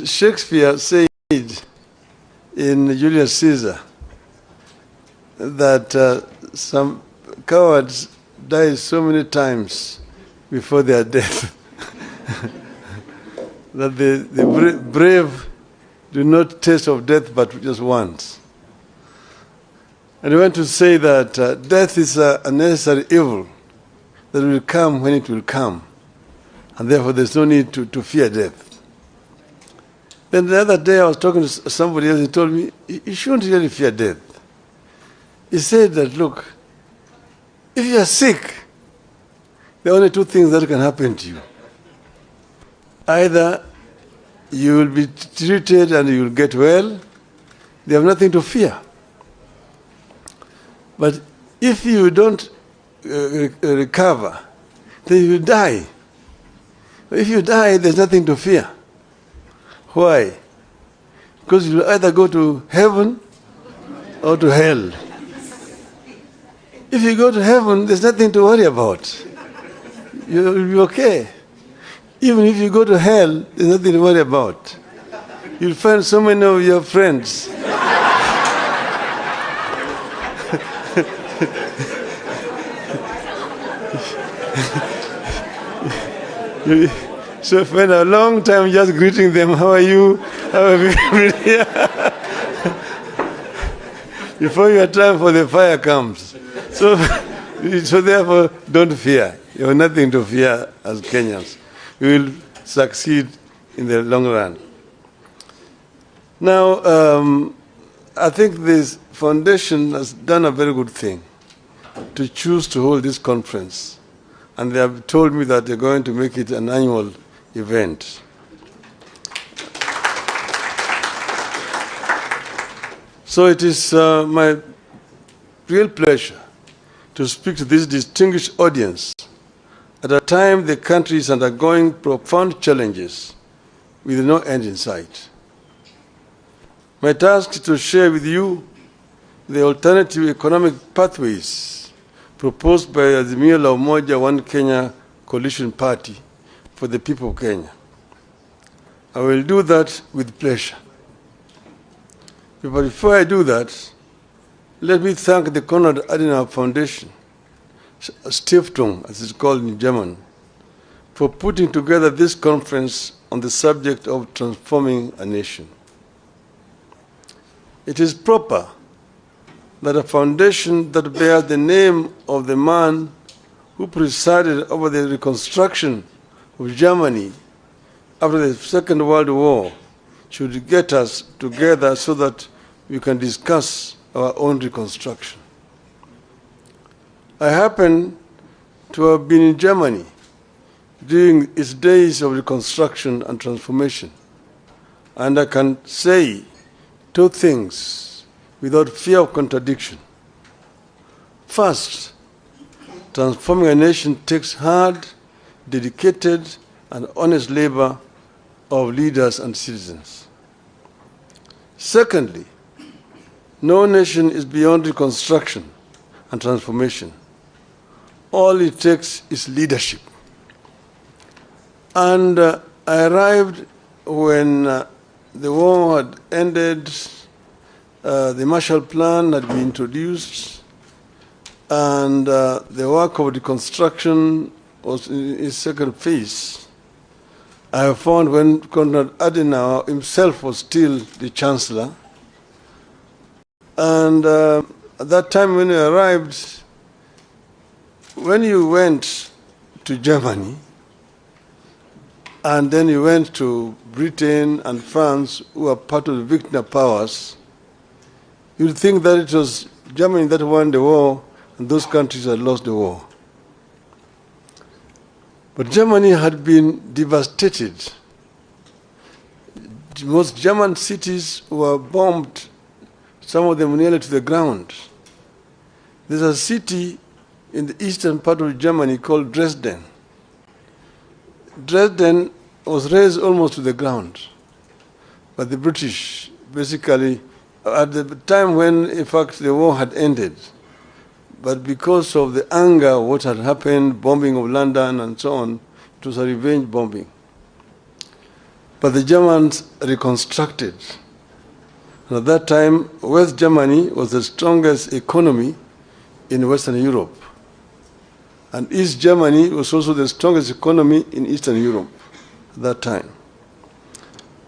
Shakespeare said in Julius Caesar that some cowards die so many times before their death that the brave do not taste of death but just once. And I want to say that death is a necessary evil that will come when it will come, and therefore there's no need to fear death. Then the other day I was talking to somebody else, he told me, you shouldn't really fear death. He said that, look, if you are sick, there are only two things that can happen to you. Either you will be treated and you will get well, they have nothing to fear. But if you don't recover, then you will die. If you die, there's nothing to fear. Why? Because you will either go to heaven or to hell. If you go to heaven, there's nothing to worry about. You will be okay. Even if you go to hell, there's nothing to worry about. You'll find so many of your friends. So spend a long time just greeting them. How are you? How have you been here? Before your time for the fire comes. So therefore, don't fear. You have nothing to fear as Kenyans. We will succeed in the long run. Now, I think this foundation has done a very good thing to choose to hold this conference. And they have told me that they're going to make it an annual event. So it is my real pleasure to speak to this distinguished audience at a time the country is undergoing profound challenges with no end in sight. My task is to share with you the alternative economic pathways proposed by Azimio la Umoja One Kenya Coalition Party for the people of Kenya. I will do that with pleasure. But before I do that, let me thank the Konrad Adenauer Foundation, Stiftung, as it's called in German, for putting together this conference on the subject of transforming a nation. It is proper that a foundation that bears the name of the man who presided over the reconstruction of Germany after the Second World War should get us together so that we can discuss our own reconstruction. I happen to have been in Germany during its days of reconstruction and transformation, and I can say two things without fear of contradiction. First, transforming a nation takes hard, dedicated, and honest labor of leaders and citizens. Secondly, no nation is beyond reconstruction and transformation. All it takes is leadership. And I arrived when the war had ended, the Marshall Plan had been introduced, and the work of reconstruction was in its second phase. I have found when Konrad Adenauer himself was still the Chancellor, and at that time when he arrived, when you went to Germany, and then you went to Britain and France, who are part of the victor powers, you'd think that it was Germany that won the war, and those countries had lost the war. But Germany had been devastated. Most German cities were bombed, some of them nearly to the ground. There's a city in the eastern part of Germany called Dresden. Dresden was razed almost to the ground. But the British, basically, at the time when, in fact, the war had ended, but because of the anger of what had happened, bombing of London and so on, it was a revenge bombing. but the Germans reconstructed. And at that time, West Germany was the strongest economy in Western Europe. And East Germany was also the strongest economy in Eastern Europe at that time.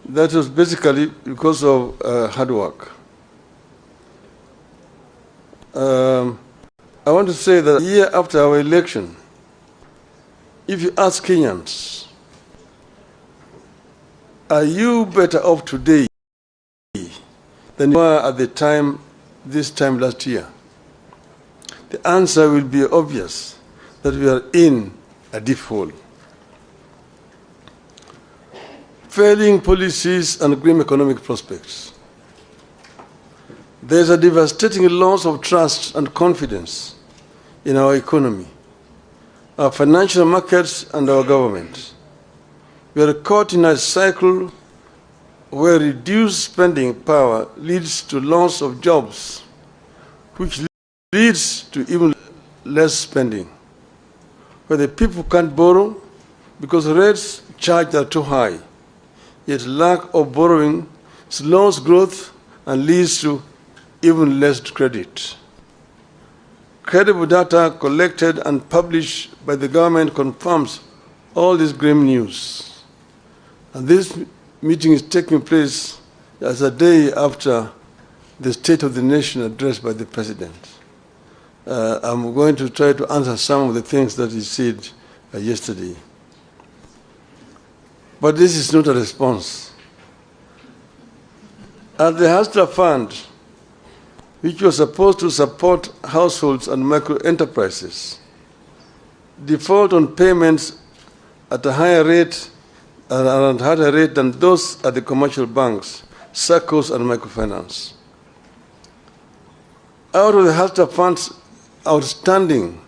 That was basically because of hard work. I want to say that a year after our election, if you ask Kenyans, are you better off today than you were at the time, this time last year? The answer will be obvious, that we are in a deep hole. Failing policies and grim economic prospects. There is a devastating loss of trust and confidence in our economy, our financial markets, and our government. We are caught in a cycle where reduced spending power leads to loss of jobs, which leads to even less spending, where the people can't borrow because rates charged are too high, yet lack of borrowing slows growth and leads to even less credit. Credible data collected and published by the government confirms all this grim news. And this meeting is taking place as a day after the State of the Nation address by the President. I'm going to try to answer some of the things that he said yesterday. But this is not a response. At the Hustler Fund, which was supposed to support households and micro-enterprises, default on payments at a higher rate than those at the commercial banks, SACCOs, and microfinance. Out of the Hustler Fund's outstanding,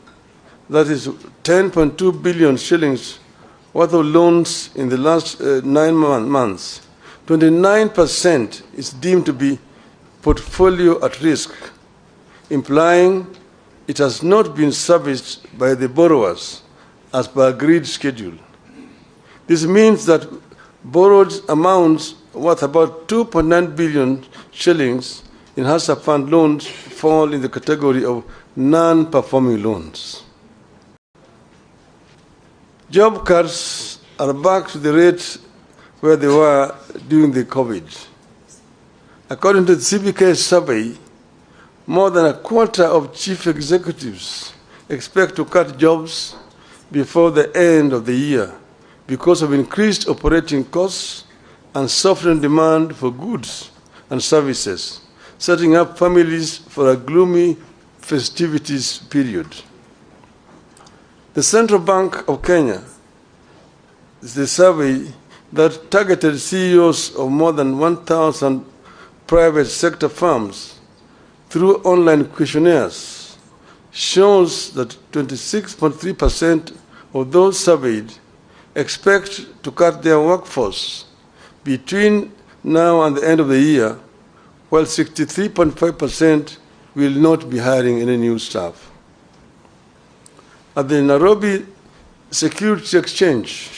that is 10.2 billion shillings worth of loans in the last 9 months, 29% is deemed to be portfolio at risk, implying it has not been serviced by the borrowers as per agreed schedule. This means that borrowed amounts worth about 2.9 billion shillings in Hustler Fund loans fall in the category of non-performing loans. Job cuts are back to the rate where they were during the COVID. According to the CBK survey, more than a quarter of chief executives expect to cut jobs before the end of the year because of increased operating costs and softening demand for goods and services, setting up families for a gloomy festivities period. The Central Bank of Kenya is the survey that targeted CEOs of more than 1,000 private sector firms through online questionnaires shows that 26.3% of those surveyed expect to cut their workforce between now and the end of the year, while 63.5% will not be hiring any new staff. At the Nairobi Securities Exchange,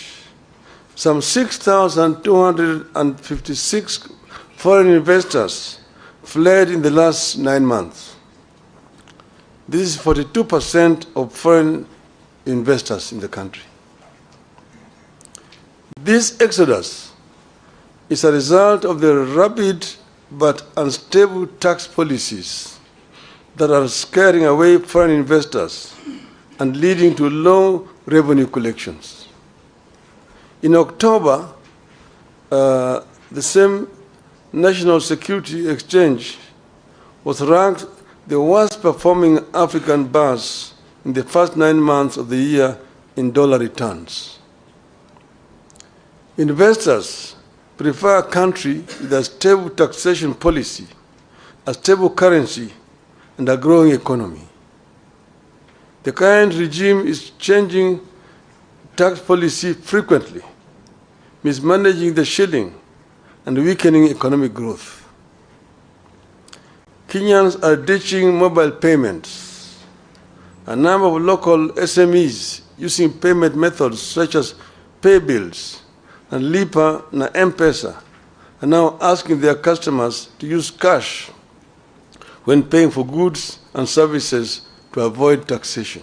some 6,256 foreign investors fled in the last 9 months. This is 42% of foreign investors in the country. This exodus is a result of the rapid but unstable tax policies that are scaring away foreign investors and leading to low revenue collections. In October, the same National Security Exchange was ranked the worst performing African bus in the first 9 months of the year in dollar returns. Investors prefer a country with a stable taxation policy, a stable currency, and a growing economy. The current regime is changing tax policy frequently, mismanaging the shilling, and weakening economic growth. Kenyans are ditching mobile payments. A number of local SMEs using payment methods such as pay bills and Lipa na M-Pesa are now asking their customers to use cash when paying for goods and services to avoid taxation.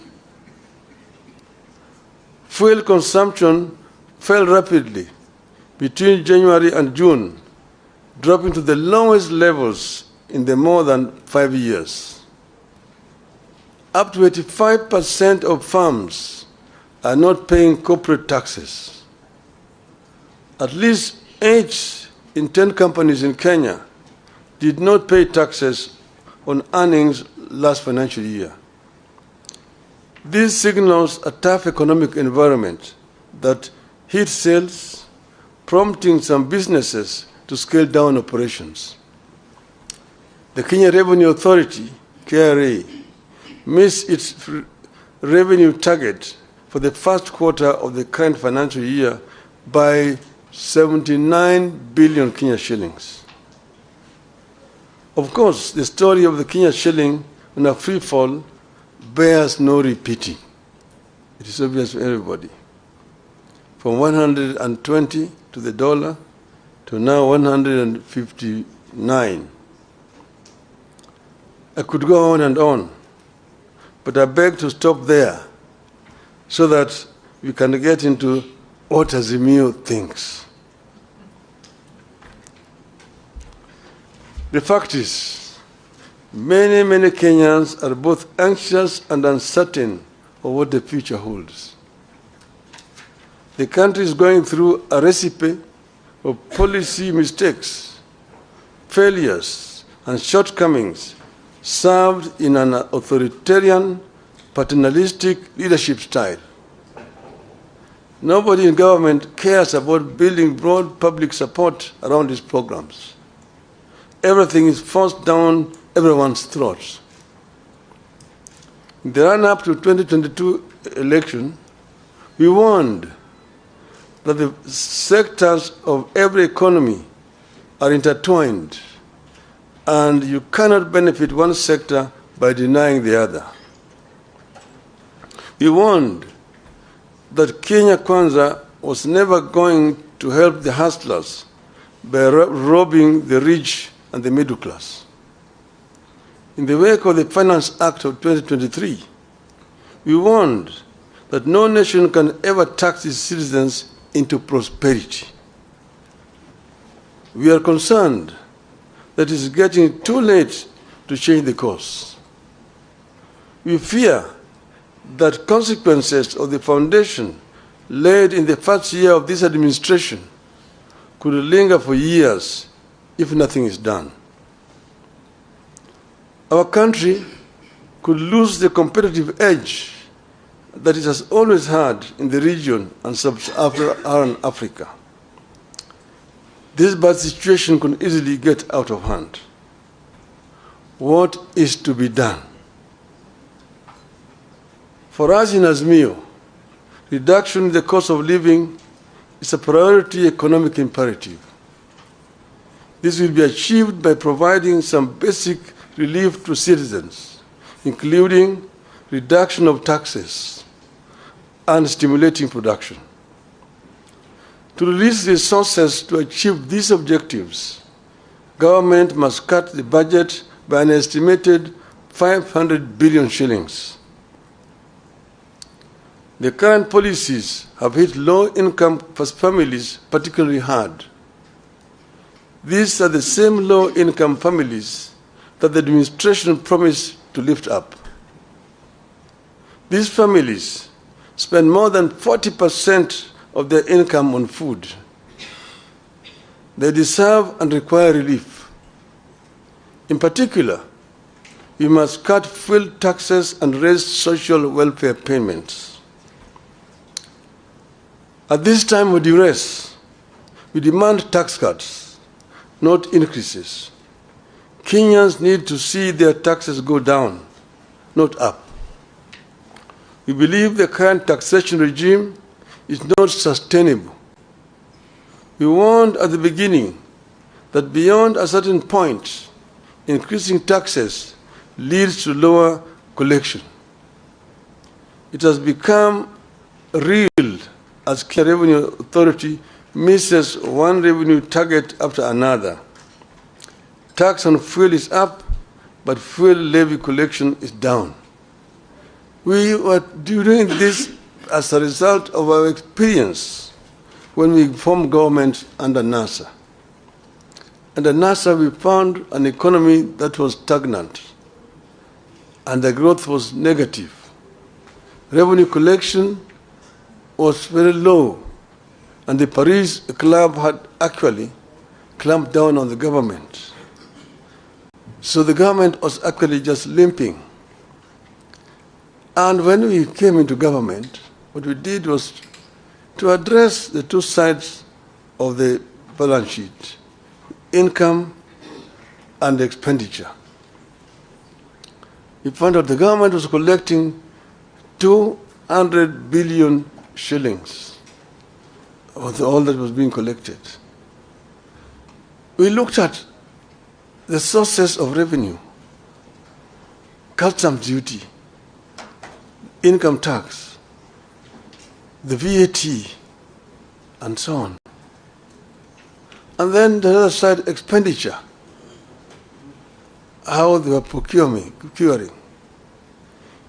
Fuel consumption fell rapidly between January and June, dropping to the lowest levels in the more than 5 years. Up to 85% of firms are not paying corporate taxes. At least 8 in 10 companies in Kenya did not pay taxes on earnings last financial year. This signals a tough economic environment that hit sales, prompting some businesses to scale down operations. The Kenya Revenue Authority, KRA, missed its revenue target for the first quarter of the current financial year by 79 billion Kenya shillings. Of course, the story of the Kenya shilling on a free fall bears no repeating. It is obvious to everybody. From 120 to the dollar to now 159. I could go on and on, but I beg to stop there so that we can get into what Azimio thinks. The fact is, many Kenyans are both anxious and uncertain of what the future holds. The country is going through a recipe of policy mistakes, failures, and shortcomings served in an authoritarian, paternalistic leadership style. Nobody in government cares about building broad public support around these programs. Everything is forced down everyone's throats. In the run-up to 2022 election, we warned that the sectors of every economy are intertwined, and you cannot benefit one sector by denying the other. We warned that Kenya Kwanza was never going to help the hustlers by robbing the rich and the middle class. In the wake of the Finance Act of 2023, we warned that no nation can ever tax its citizens into prosperity. We are concerned that it is getting too late to change the course. We fear that consequences of the foundation laid in the first year of this administration could linger for years if nothing is done. Our country could lose the competitive edge that it has always had in the region and sub-Saharan Africa. This bad situation could easily get out of hand. What is to be done? For us in Azimio, reduction in the cost of living is a priority economic imperative. This will be achieved by providing some basic relief to citizens, including reduction of taxes and stimulating production. To release resources to achieve these objectives, government must cut the budget by an estimated 500 billion shillings. The current policies have hit low-income families particularly hard. These are the same low-income families that the administration promised to lift up. These families spend more than 40% of their income on food. They deserve and require relief. In particular, we must cut fuel taxes and raise social welfare payments. At this time of duress, we demand tax cuts, not increases. Kenyans need to see their taxes go down, not up. We believe the current taxation regime is not sustainable. We warned at the beginning that beyond a certain point, increasing taxes leads to lower collection. It has become real as Kenya Revenue Authority misses one revenue target after another. Tax on fuel is up, but fuel levy collection is down. We were doing this as a result of our experience when we formed government under NASA. Under NASA, we found an economy that was stagnant, and the growth was negative. Revenue collection was very low, and the Paris Club had actually clamped down on the government. So the government was actually just limping. And when we came into government, what we did was to address the two sides of the balance sheet, income and expenditure. We found out the government was collecting 200 billion shillings of all that was being collected. We looked at the sources of revenue, customs duty, income tax, the VAT, and so on. And then the other side, expenditure, how they were procuring.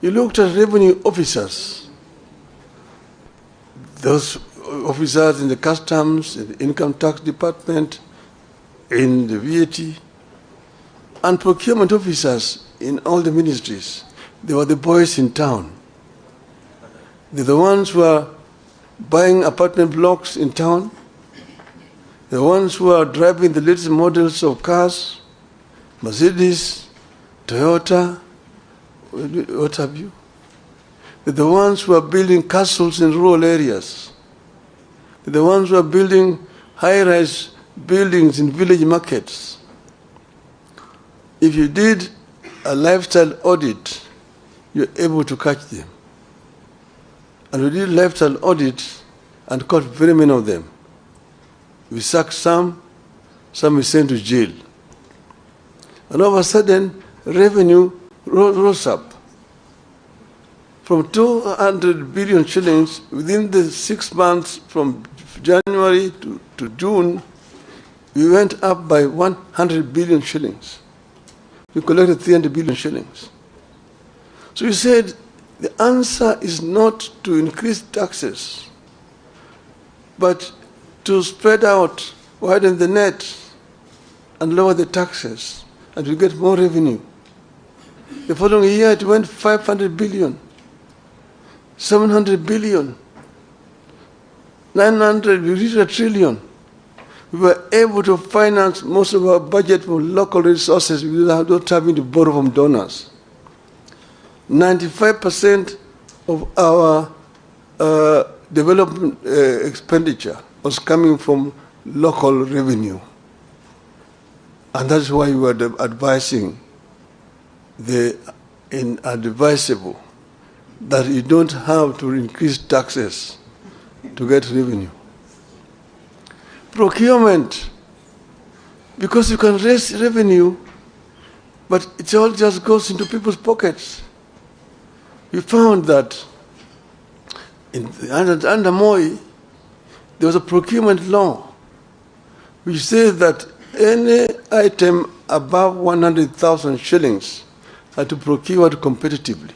You looked at revenue officers, those officers in the customs, in the income tax department, in the VAT, and procurement officers in all the ministries. They were the boys in town. They're the ones who are buying apartment blocks in town, the ones who are driving the latest models of cars, Mercedes, Toyota, what have you. They're the ones who are building castles in rural areas. They're the ones who are building high-rise buildings in village markets. If you did a lifestyle audit, you're able to catch them. And we did lifestyle audits and caught very many of them. We sacked some we sent to jail. And all of a sudden, revenue rose up. From 200 billion shillings, within the 6 months from January to June, we went up by 100 billion shillings. We collected 300 billion shillings. So we said, the answer is not to increase taxes, but to spread out, widen the net, and lower the taxes, and we get more revenue. The following year, it went 500 billion, 700 billion, 900, we reached 1 trillion. We were able to finance most of our budget from local resources without having to borrow from donors. 95% of our development expenditure was coming from local revenue. And that's why we were advising the inadvisable that you don't have to increase taxes to get revenue. Procurement, because you can raise revenue, but it all just goes into people's pockets. We found that under Moi, there was a procurement law which says that any item above 100,000 shillings had to procure competitively.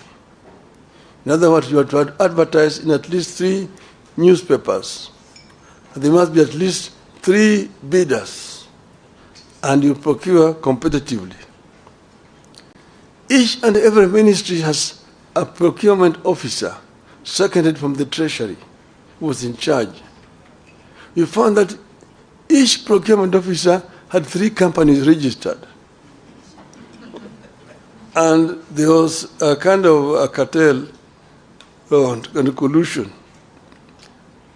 In other words, you have to advertise in at least 3 newspapers. And there must be at least 3 bidders, and you procure competitively. Each and every ministry has a procurement officer seconded from the treasury who was in charge. We found that each procurement officer had 3 companies registered. And there was a kind of a cartel and a collusion.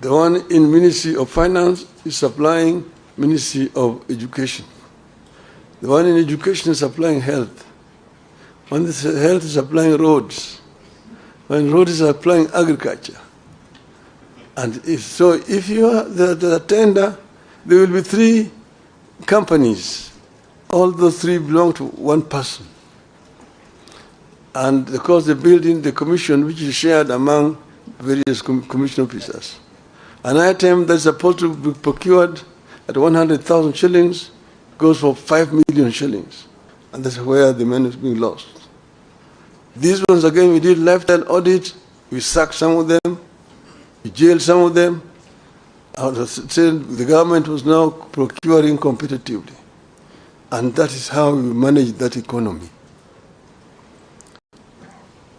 The one in Ministry of Finance is supplying Ministry of Education. The one in Education is supplying health. One in health is supplying roads. One road is supplying agriculture. And if you are the tender, there will be 3 companies. All those 3 belong to one person. And because the building, the commission, which is shared among various commission officers. An item that's supposed to be procured at 100,000 shillings goes for 5 million shillings. And that's where the money is being lost. These ones, again, we did lifestyle audit. We sacked some of them. We jailed some of them. The government was now procuring competitively. And that is how we manage that economy.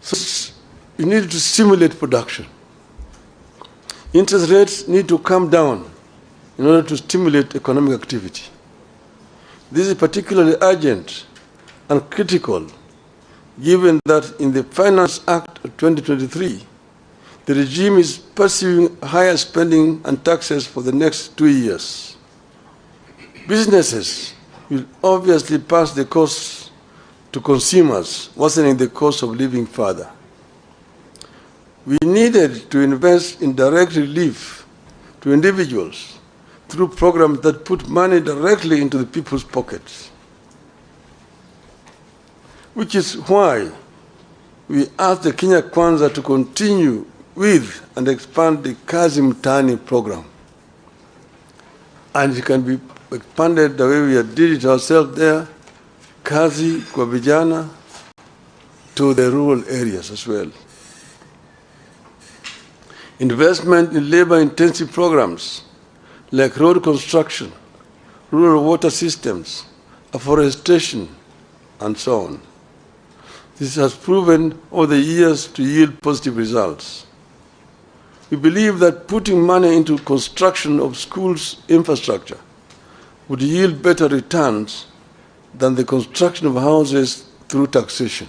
So you need to stimulate production. Interest rates need to come down in order to stimulate economic activity. This is particularly urgent and critical, given that in the Finance Act of 2023, the regime is pursuing higher spending and taxes for the next 2 years. Businesses will obviously pass the costs to consumers, worsening the cost of living further. We needed to invest in direct relief to individuals through programs that put money directly into the people's pockets, which is why we asked the Kenya Kwanza to continue with and expand the Kazi Mtaani program. And it can be expanded the way we did it ourselves there, Kazi kwa vijana, to the rural areas as well. Investment in labor-intensive programs like road construction, rural water systems, afforestation, and so on. This has proven over the years to yield positive results. We believe that putting money into construction of schools' infrastructure would yield better returns than the construction of houses through taxation.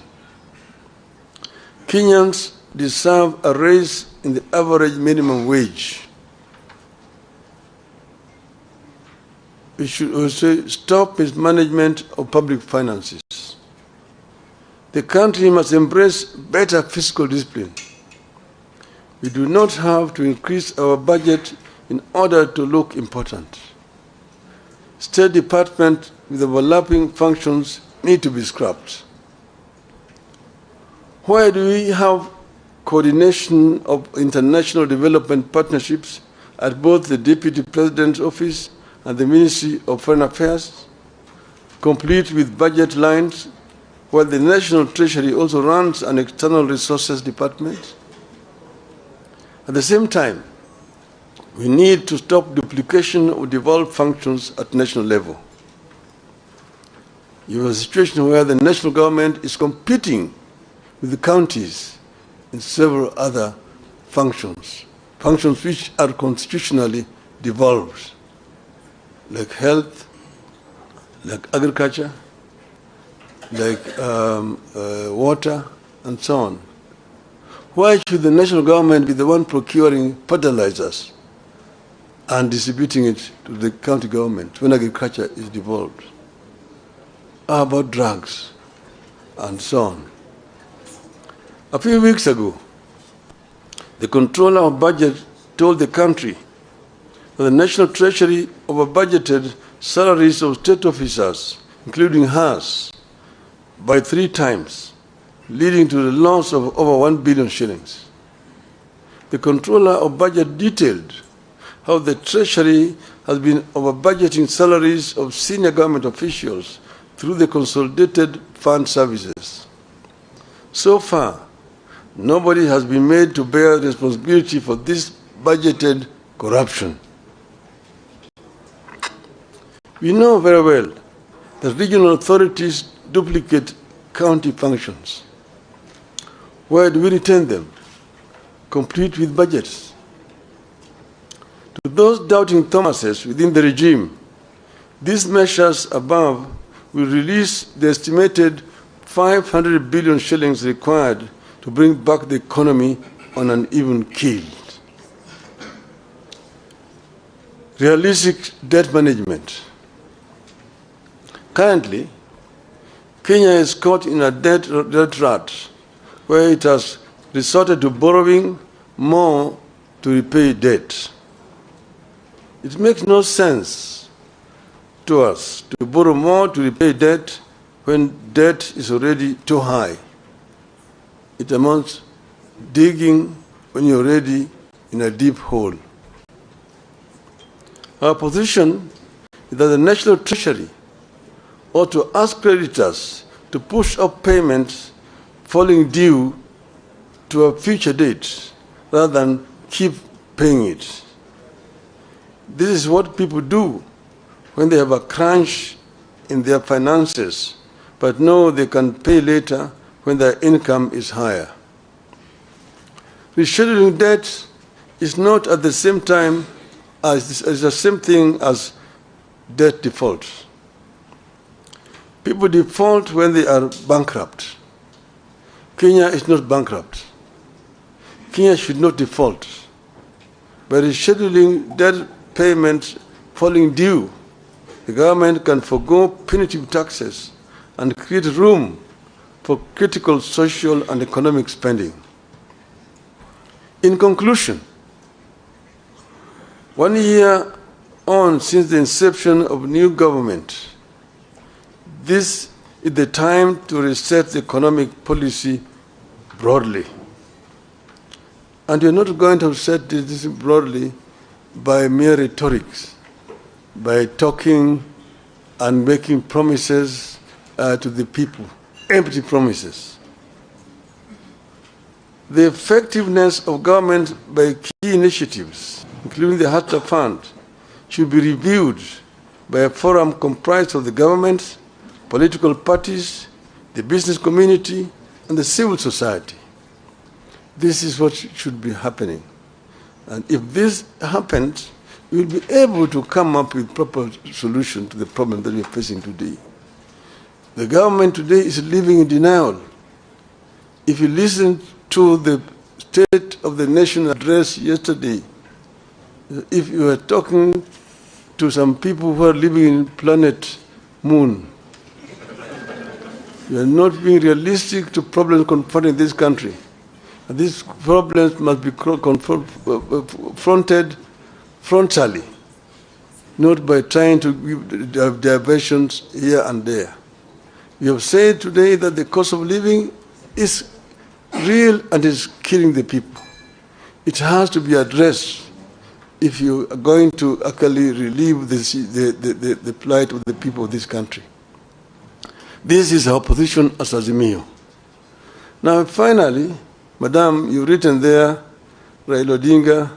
Kenyans deserve a raise in the average minimum wage. We should also stop mismanagement of public finances. The country must embrace better fiscal discipline. We do not have to increase our budget in order to look important. State departments with overlapping functions need to be scrapped. Why do we have coordination of international development partnerships at both the Deputy President's Office and the Ministry of Foreign Affairs, complete with budget lines, while the National Treasury also runs an external resources department? At the same time, we need to stop duplication of devolved functions at national level. You have a situation where the national government is competing with the counties in several other functions which are constitutionally devolved, like health, like agriculture, like water, and so on. Why should the national government be the one procuring fertilizers and distributing it to the county government when agriculture is devolved? How about drugs and so on? A few weeks ago, the Controller of Budget told the country that the National Treasury over-budgeted salaries of state officers, including hers, by 3 times, leading to the loss of over 1 billion shillings. The Controller of Budget detailed how the Treasury has been over-budgeting salaries of senior government officials through the Consolidated Fund Services. So far, nobody has been made to bear responsibility for this budgeted corruption. We know very well that regional authorities duplicate county functions. Where do we retain them? Complete with budgets. To those doubting Thomases within the regime, these measures above will release the estimated 500 billion shillings required to bring back the economy on an even keel. Realistic debt management. Currently, Kenya is caught in a debt rut where it has resorted to borrowing more to repay debt. It makes no sense to us to borrow more to repay debt when debt is already too high. It amounts digging when you're already in a deep hole. Our position is that the National Treasury ought to ask creditors to push up payments falling due to a future date rather than keep paying it. This is what people do when they have a crunch in their finances, but know they can pay later when their income is higher. Rescheduling debt is not at the same time as the same thing as debt default. People default when they are bankrupt. Kenya is not bankrupt. Kenya should not default. By rescheduling debt payments falling due, the government can forgo punitive taxes and create room for critical social and economic spending. In conclusion, 1 year on since the inception of new government, this is the time to reset the economic policy broadly. And you're not going to set this broadly by mere rhetorics, by talking and making promises to the people, empty promises. The effectiveness of government by key initiatives, including the Hatta Fund, should be reviewed by a forum comprised of the government, political parties, the business community, and the civil society. This is what should be happening. And if this happens, we will be able to come up with proper solution to the problem that we are facing today. The government today is living in denial. If you listen to the State of the Nation address yesterday, if you are talking to some people who are living in planet Moon, you are not being realistic to problems confronting this country. And these problems must be confronted frontally, not by trying to give diversions here and there. We have said today that the cost of living is real and is killing the people. It has to be addressed if you are going to actually relieve the plight of the people of this country. This is our position as Azimio. Now finally, Madam, you've written there, Raila Odinga,